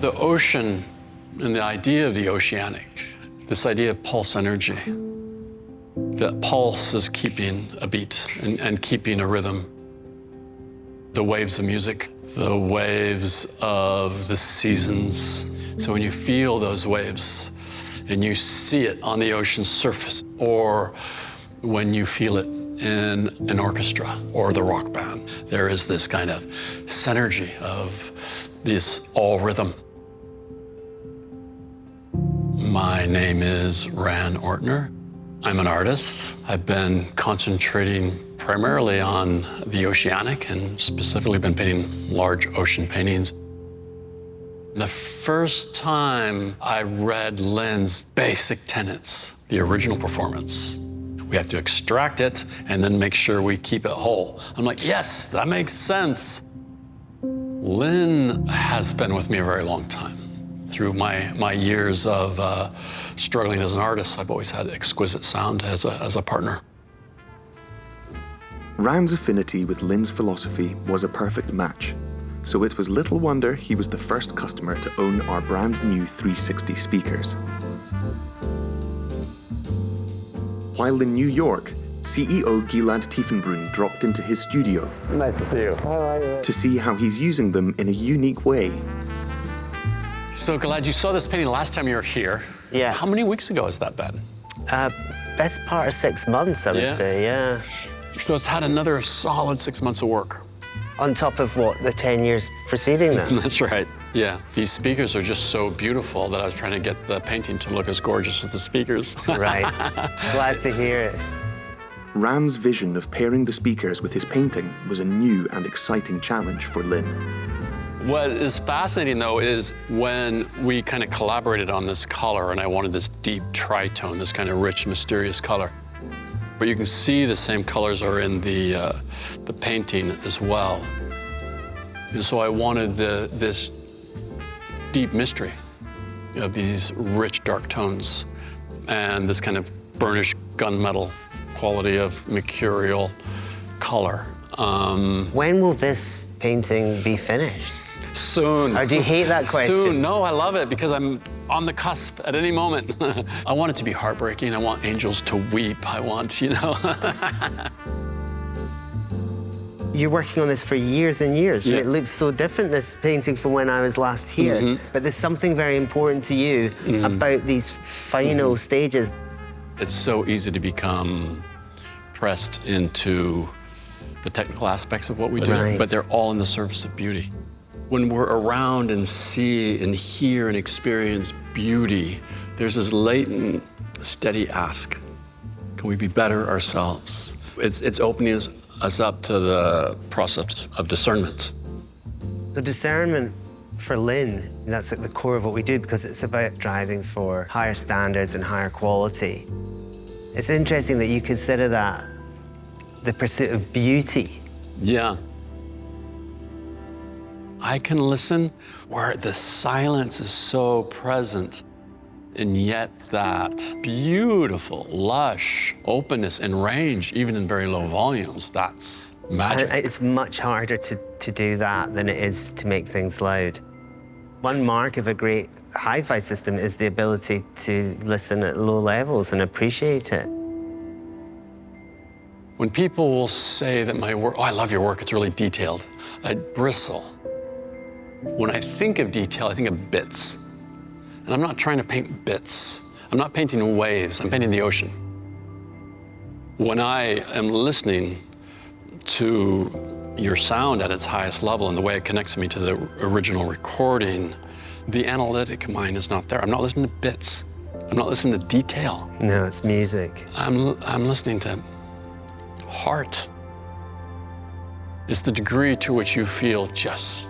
The ocean and the idea of the oceanic, this idea of pulse energy, the pulse is keeping a beat and keeping a rhythm. The waves of music, the waves of the seasons. So when you feel those waves and you see it on the ocean's surface, or when you feel it in an orchestra or the rock band, there is this kind of synergy of this all rhythm. My name is Ran Ortner. I'm an artist. I've been concentrating primarily on the oceanic and specifically been painting large ocean paintings. The first time I read Linn's basic tenets, the original performance, we have to extract it and then make sure we keep it whole. I'm like, yes, that makes sense. Linn has been with me a very long time. Through my years of struggling as an artist, I've always had exquisite sound as a partner. Ran's affinity with Linn's philosophy was a perfect match, so it was little wonder he was the first customer to own our brand new 360 speakers. While in New York, CEO Gilad Tiefenbrunn dropped into his studio. Nice to see you. To see how he's using them in a unique way. So Gilad, you saw this painting last time you were here. Yeah. How many weeks ago has that been? Best part of 6 months, I would say, yeah. So it's had another solid 6 months of work. On top of what, the 10 years preceding that? That's right, yeah. These speakers are just so beautiful that I was trying to get the painting to look as gorgeous as the speakers. Right, glad to hear it. Ran's vision of pairing the speakers with his painting was a new and exciting challenge for Linn. What is fascinating, though, is when we kind of collaborated on this color, and I wanted this deep tritone, this kind of rich, mysterious color. But you can see the same colors are in the painting as well. And so I wanted this deep mystery of these rich, dark tones and this kind of burnished gunmetal quality of mercurial color. When will this painting be finished? Soon. Or do you hate that question? Soon. No, I love it because I'm on the cusp at any moment. I want it to be heartbreaking. I want angels to weep. I want, you know. You're working on this for years and years. Yeah. It looks so different, this painting, from when I was last here. But there's something very important to you about these final stages. It's so easy to become pressed into the technical aspects of what we do, Right. but they're all in the service of beauty. When we're around and see and hear and experience beauty, there's this latent, steady ask. Can we be better ourselves? It's opening us up to the process of discernment. The discernment for Linn, that's at the core of what we do because it's about driving for higher standards and higher quality. It's interesting that you consider that the pursuit of beauty. Yeah. I can listen where the silence is so present, and yet that beautiful, lush openness and range, even in very low volumes, that's magic. And it's much harder to do that than it is to make things loud. One mark of a great hi-fi system is the ability to listen at low levels and appreciate it. When people will say that my work, oh, I love your work, it's really detailed, I bristle. When I think of detail, I think of bits. And I'm not trying to paint bits. I'm not painting waves, I'm painting the ocean. When I am listening to your sound at its highest level and the way it connects me to the original recording, the analytic mind is not there. I'm not listening to bits. I'm not listening to detail. No, it's music. I'm listening to heart. It's the degree to which you feel just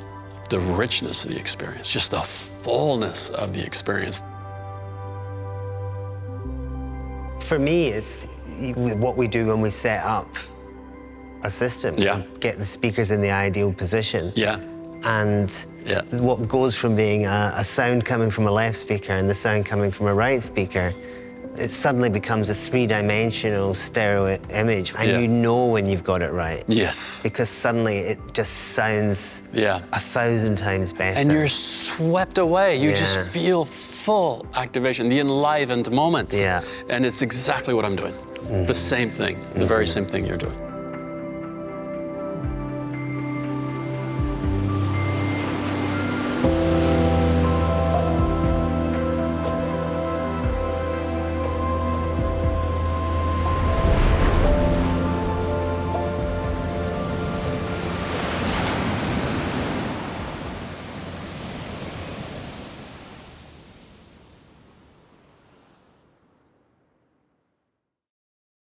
the richness of the experience, just the fullness of the experience. For me, it's what we do when we set up a system. Yeah. Get the speakers in the ideal position. Yeah. And what goes from being a sound coming from a left speaker and the sound coming from a right speaker, it suddenly becomes a three-dimensional stereo image, and you know when you've got it right. Yes. Because suddenly it just sounds 1,000 times better. And you're swept away. You just feel full activation, the enlivened moment. Yeah. And it's exactly what I'm doing. The same thing, the very same thing you're doing.